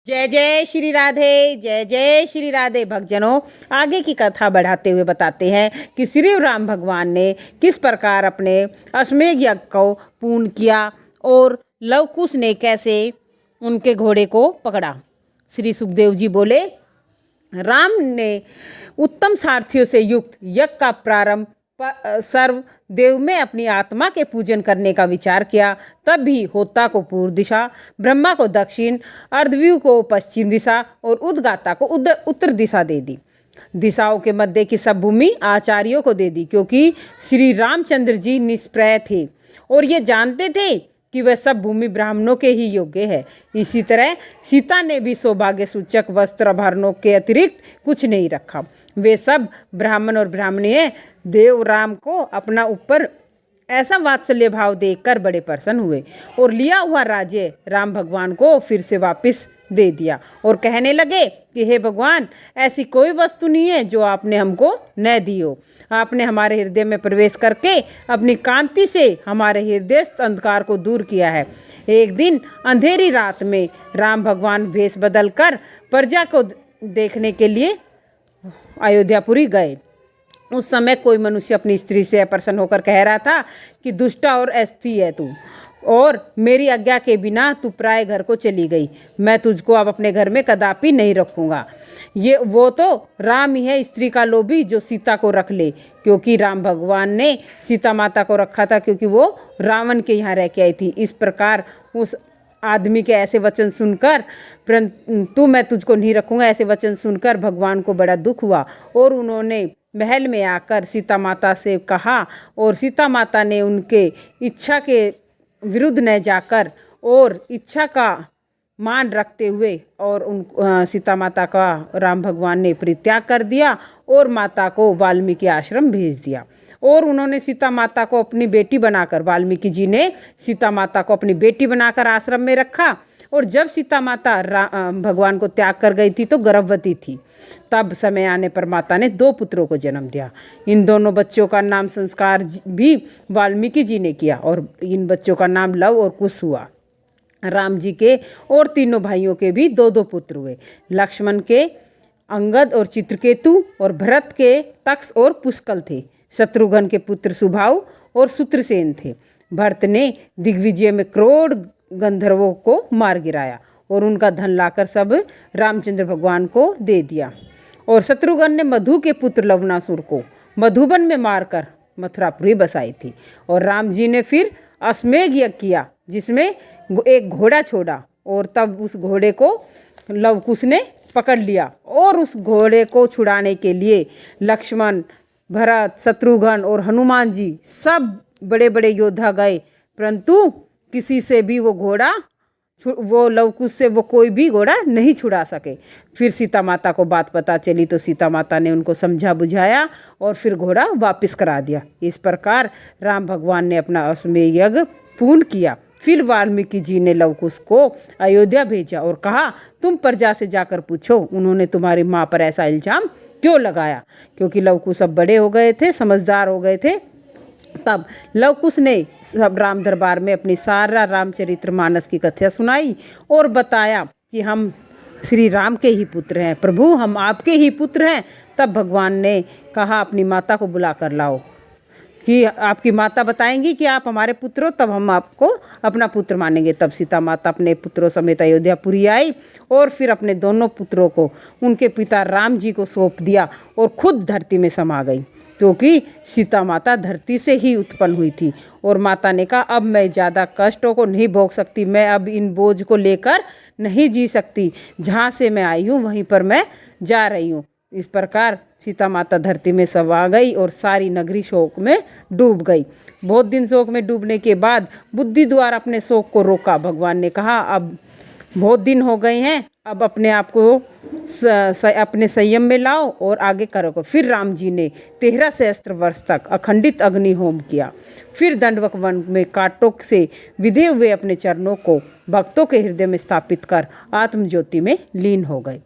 जय जय श्री राधे, जय जय श्री राधे। भक्तजनों, आगे की कथा बढ़ाते हुए बताते हैं कि श्री राम भगवान ने किस प्रकार अपने अश्वमेध यज्ञ को पूर्ण किया और लव कुश ने कैसे उनके घोड़े को पकड़ा। श्री सुखदेव जी बोले, राम ने उत्तम सारथियों से युक्त यज्ञ का प्रारंभ सर्व देव में अपनी आत्मा के पूजन करने का विचार किया। तब भी होता को पूर्व दिशा, ब्रह्मा को दक्षिण, अर्धव्यू को पश्चिम दिशा और उद्गाता को उत्तर दिशा दे दी। दिशाओं के मध्य की सब भूमि आचार्यों को दे दी, क्योंकि श्री रामचंद्र जी निष्प्रय थे और ये जानते थे कि वह सब भूमि ब्राह्मणों के ही योग्य है। इसी तरह सीता ने भी सौभाग्य सूचक वस्त्र आभरणों के अतिरिक्त कुछ नहीं रखा। वे सब ब्राह्मण और ब्राह्मणीय देव राम को अपना ऊपर ऐसा वात्सल्य भाव देखकर बड़े प्रसन्न हुए और लिया हुआ राज्य राम भगवान को फिर से वापस दे दिया और कहने लगे कि हे भगवान, ऐसी कोई वस्तु नहीं है जो आपने हमको न दी हो। आपने हमारे हृदय में प्रवेश करके अपनी कांति से हमारे हृदयस्थ अंधकार को दूर किया है। एक दिन अंधेरी रात में राम भगवान भेष बदलकर प्रजा को देखने के लिए अयोध्यापुरी गए। उस समय कोई मनुष्य अपनी स्त्री से प्रसन्न होकर कह रहा था कि दुष्टा और अस्ती है तू, और मेरी आज्ञा के बिना तू पराए घर को चली गई। मैं तुझको अब अपने घर में कदापि नहीं रखूँगा। ये वो तो राम ही है, स्त्री का लोभी, जो सीता को रख ले। क्योंकि राम भगवान ने सीता माता को रखा था, क्योंकि वो रावण के यहाँ रह के आई थी। इस प्रकार उस आदमी के ऐसे वचन सुनकर, परंतु मैं तुझको नहीं रखूँगा, ऐसे वचन सुनकर भगवान को बड़ा दुख हुआ और उन्होंने महल में आकर सीता माता से कहा, और सीता माता ने उनके इच्छा के विरुद्ध न जाकर और इच्छा का मान रखते हुए और सीता माता का राम भगवान ने परित्याग कर दिया और माता को वाल्मीकि आश्रम भेज दिया। और उन्होंने सीता माता को अपनी बेटी बनाकर, वाल्मीकि जी ने सीता माता को अपनी बेटी बनाकर आश्रम में रखा। और जब सीता माता भगवान को त्याग कर गई थी तो गर्भवती थी। तब समय आने पर माता ने 2 पुत्रों को जन्म दिया। इन दोनों बच्चों का नाम संस्कार भी वाल्मीकि जी ने किया और इन बच्चों का नाम लव और कुश हुआ। राम जी के और तीनों भाइयों के भी 2-2 पुत्र हुए। लक्ष्मण के अंगद और चित्रकेतु, और भरत के तक्ष और पुष्कल थे। शत्रुघ्न के पुत्र सुबाहु और शत्रुसेन थे। भरत ने दिग्विजय में करोड़ गंधर्वों को मार गिराया और उनका धन लाकर सब रामचंद्र भगवान को दे दिया। और शत्रुघ्न ने मधु के पुत्र लवणासुर को मधुबन में मारकर मथुरापुरी बसाई थी। और राम जी ने फिर अश्वमेध यज्ञ किया, जिसमें एक घोड़ा छोड़ा, और तब उस घोड़े को लव कुश ने पकड़ लिया। और उस घोड़े को छुड़ाने के लिए लक्ष्मण, भरत, शत्रुघ्न और हनुमान जी सब बड़े बड़े योद्धा गए, परंतु किसी से भी वो लव कुश से वो कोई भी घोड़ा नहीं छुड़ा सके। फिर सीता माता को बात पता चली तो सीता माता ने उनको समझा बुझाया और फिर घोड़ा वापस करा दिया। इस प्रकार राम भगवान ने अपना अश्वमेध यज्ञ पूर्ण किया। फिर वाल्मीकि जी ने लव कुश को अयोध्या भेजा और कहा, तुम प्रजा से जाकर पूछो उन्होंने तुम्हारी माँ पर ऐसा इल्जाम क्यों लगाया। क्योंकि लव कुश अब बड़े हो गए थे, समझदार हो गए थे। तब लव कुश ने सब राम दरबार में अपनी सारा रामचरितमानस की कथा सुनाई और बताया कि हम श्री राम के ही पुत्र हैं, प्रभु हम आपके ही पुत्र हैं। तब भगवान ने कहा, अपनी माता को बुला कर लाओ, कि आपकी माता बताएंगी कि आप हमारे पुत्र हो, तब हम आपको अपना पुत्र मानेंगे। तब सीता माता अपने पुत्रों समेत अयोध्यापुरी आई और फिर अपने दोनों पुत्रों को उनके पिता राम जी को सौंप दिया और खुद धरती में समा गई, क्योंकि सीता माता धरती से ही उत्पन्न हुई थी। और माता ने कहा, अब मैं ज़्यादा कष्टों को नहीं भोग सकती, मैं अब इन बोझ को लेकर नहीं जी सकती। जहाँ से मैं आई हूँ वहीं पर मैं जा रही हूँ। इस प्रकार सीता माता धरती में समा गई और सारी नगरी शोक में डूब गई। बहुत दिन शोक में डूबने के बाद बुद्धि द्वारा अपने शोक को रोका। भगवान ने कहा, अब बहुत दिन हो गए हैं, अब अपने आप को अपने संयम में लाओ और आगे करो। फिर राम जी ने 13 सहस्त्र वर्ष तक अखंडित अग्नि होम किया। फिर दंडवत वन में कांटों से विधे हुए अपने चरणों को भक्तों के हृदय में स्थापित कर आत्म ज्योति में लीन हो गए।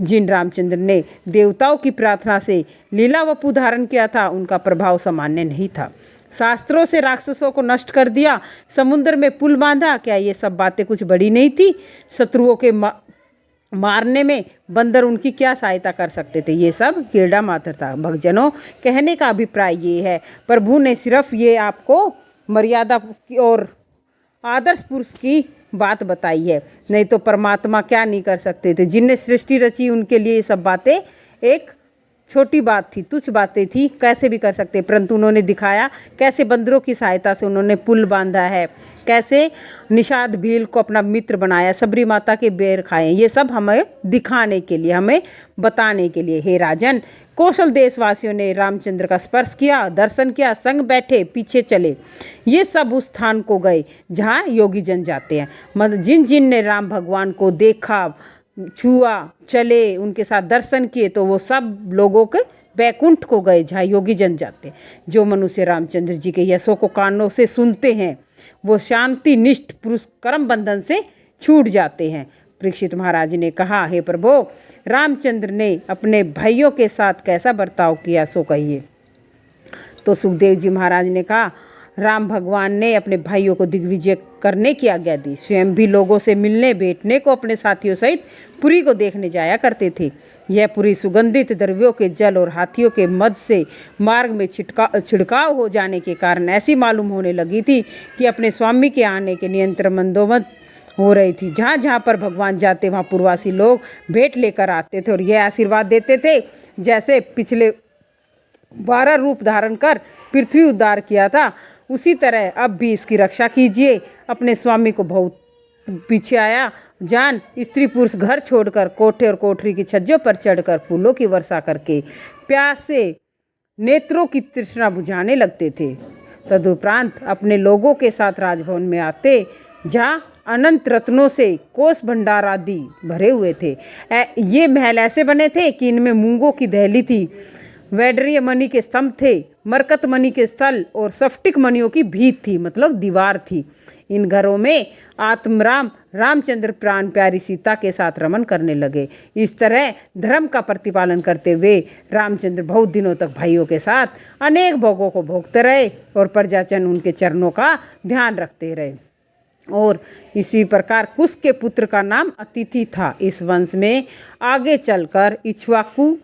जिन रामचंद्र ने देवताओं की प्रार्थना से लीला वपु धारण किया था, उनका प्रभाव सामान्य नहीं था। शास्त्रों से राक्षसों को नष्ट कर दिया, समुद्र में पुल बांधा, क्या ये सब बातें कुछ बड़ी नहीं थी। शत्रुओं के मारने में बंदर उनकी क्या सहायता कर सकते थे। ये सब कीड़ा मात्र था। भक्तजनों, कहने का अभिप्राय ये है, प्रभु ने सिर्फ ये आपको मर्यादा और आदर्श पुरुष की बात बताई है, नहीं तो परमात्मा क्या नहीं कर सकते थे। जिनने सृष्टि रची उनके लिए ये सब बातें एक छोटी बात थी, तुच्छ बातें थी, कैसे भी कर सकते, परंतु उन्होंने दिखाया कैसे बंदरों की सहायता से उन्होंने पुल बांधा है, कैसे निषाद भील को अपना मित्र बनाया, सबरी माता के बेर खाए। ये सब हमें दिखाने के लिए, हमें बताने के लिए। हे राजन, कौशल देशवासियों ने रामचंद्र का स्पर्श किया, दर्शन किया, संग बैठे, पीछे चले। ये सब उस स्थान को गए जहाँ योगी जन जाते हैं। मतलब जिन जिन ने राम भगवान को देखा, छुआ, चले, उनके साथ दर्शन किए, तो वो सब लोगों के बैकुंठ को गए जहाँ योगी जन जाते हैं। जो मनुष्य रामचंद्र जी के यशों को कानों से सुनते हैं वो शांति निष्ठ पुरुष कर्म बंधन से छूट जाते हैं। परीक्षित महाराज ने कहा, हे प्रभु, रामचंद्र ने अपने भाइयों के साथ कैसा बर्ताव किया सो कहिए। तो सुखदेव जी महाराज ने कहा, राम भगवान ने अपने भाइयों को दिग्विजय करने की आज्ञा दी। स्वयं भी लोगों से मिलने बैठने को अपने साथियों सहित पुरी को देखने जाया करते थे। यह पुरी सुगंधित द्रव्यों के जल और हाथियों के मद से मार्ग में छिड़काव हो जाने के कारण ऐसी मालूम होने लगी थी कि अपने स्वामी के आने के नियंत्रण मंदोमद हो रही थी। जहाँ जहाँ पर भगवान जाते वहाँ पूर्ववासी लोग भेंट लेकर आते थे और यह आशीर्वाद देते थे, जैसे पिछले 12 रूप धारण कर पृथ्वी उद्धार किया था, उसी तरह अब भी इसकी रक्षा कीजिए। अपने स्वामी को बहुत पीछे आया जान स्त्री पुरुष घर छोड़कर कोठे और कोठरी की छज्जों पर चढ़कर फूलों की वर्षा करके प्यास से नेत्रों की तृष्णा बुझाने लगते थे। तदुपरांत अपने लोगों के साथ राजभवन में आते, जहाँ अनंत रत्नों से कोष भंडार आदि भरे हुए थे। ये महल ऐसे बने थे कि इनमें मूंगों की दहली थी, वैडरीय मणि के स्तंभ थे, मरकत मणि के स्थल और सफ्टिक मणियों की भीत थी, मतलब दीवार थी। इन घरों में आत्मराम रामचंद्र प्राण प्यारी सीता के साथ रमन करने लगे। इस तरह धर्म का प्रतिपालन करते हुए रामचंद्र बहुत दिनों तक भाइयों के साथ अनेक भोगों को भोगते रहे और प्रजाजन उनके चरणों का ध्यान रखते रहे। और इसी प्रकार कुश के पुत्र का नाम अतिथि था। इस वंश में आगे चलकर इक्ष्वाकु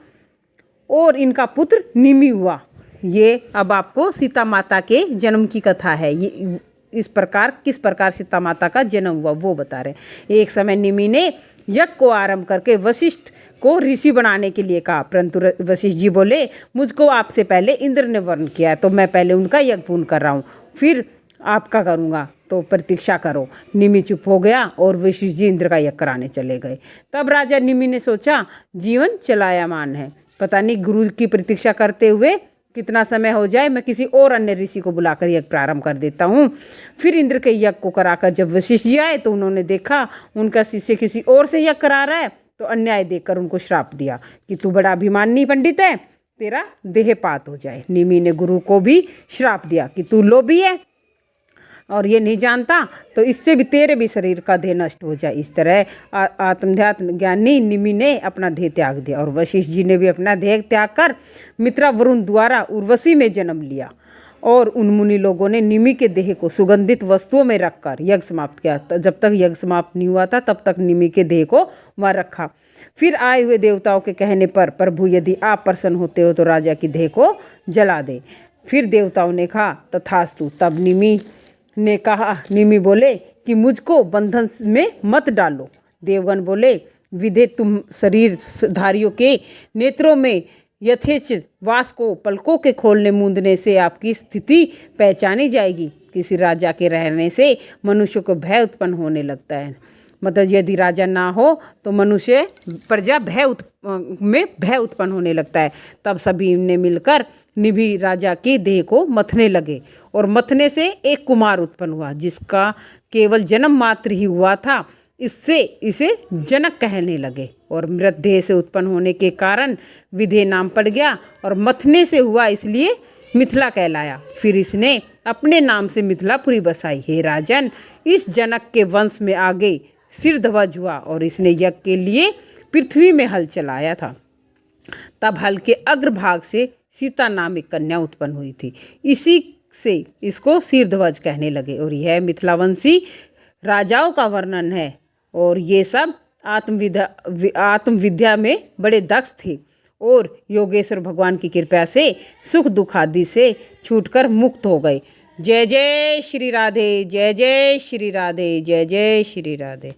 और इनका पुत्र निमि हुआ। ये अब आपको सीता माता के जन्म की कथा है। ये इस प्रकार किस प्रकार सीता माता का जन्म हुआ वो बता रहे। एक समय निमि ने यज्ञ को आरंभ करके वशिष्ठ को ऋषि बनाने के लिए कहा, परंतु वशिष्ठ जी बोले, मुझको आपसे पहले इंद्र ने वर्ण किया है, तो मैं पहले उनका यज्ञ पूर्ण कर रहा हूँ, फिर आपका करूँगा, तो प्रतीक्षा करो। निमि चुप हो गया और वशिष्ठ जी इंद्र का यज्ञ कराने चले गए। तब राजा निमि ने सोचा, जीवन चलायमान है, पता नहीं गुरु की प्रतीक्षा करते हुए कितना समय हो जाए, मैं किसी और अन्य ऋषि को बुलाकर यज्ञ प्रारंभ कर देता हूँ। फिर इंद्र के यज्ञ को कराकर जब वशिष्ठ जी आए तो उन्होंने देखा उनका शिष्य किसी और से यज्ञ करा रहा है, तो अन्याय देखकर उनको श्राप दिया कि तू बड़ा अभिमानी पंडित है, तेरा देहपात हो जाए। निमि ने गुरु को भी श्राप दिया कि तू लोभी है और ये नहीं जानता, तो इससे भी तेरे भी शरीर का देह नष्ट हो जाए। इस तरह आत्मध्यात्म ज्ञानी निमि ने अपना देह त्याग दिया और वशिष्ठ जी ने भी अपना देह त्याग कर मित्रा वरुण द्वारा उर्वशी में जन्म लिया। और उन मुनि लोगों ने निमि के देह को सुगंधित वस्तुओं में रखकर यज्ञ समाप्त किया। जब तक यज्ञ समाप्त नहीं हुआ था तब तक निमि के देह को वहाँ रखा। फिर आए हुए देवताओं के कहने पर, प्रभु यदि आप प्रसन्न होते हो तो राजा की देह को जला दे। फिर देवताओं ने कहा, तथास्तु। तब निमि बोले कि मुझको बंधन में मत डालो। देवगण बोले, विधे तुम शरीरधारियों के नेत्रों में यथेच वास को पलकों के खोलने मूंदने से आपकी स्थिति पहचानी जाएगी। किसी राजा के रहने से मनुष्य को भय उत्पन्न होने लगता है, मतलब यदि राजा ना हो तो मनुष्य प्रजा में भय उत्पन्न होने लगता है। तब सभी ने मिलकर निमि राजा के देह को मथने लगे और मथने से एक कुमार उत्पन्न हुआ, जिसका केवल जन्म मात्र ही हुआ था। इससे इसे जनक कहने लगे और मृत देह से उत्पन्न होने के कारण विदेह नाम पड़ गया और मथने से हुआ इसलिए मिथिला कहलाया। फिर इसने अपने नाम से मिथिलापुरी बसाई। हे राजन, इस जनक के वंश में आगे सिरध्वज हुआ और इसने यज्ञ के लिए पृथ्वी में हल चलाया था। तब हल के अग्रभाग से सीता नाम एक कन्या उत्पन्न हुई थी, इसी से इसको सिरध्वज कहने लगे। और यह मिथिलावंशी राजाओं का वर्णन है और ये सब आत्मविद्या में बड़े दक्ष थे और योगेश्वर भगवान की कृपा से सुख दुख आदि से छूटकर मुक्त हो गए। जय जय श्री राधे, जय जय श्री राधे, जय जय श्री राधे।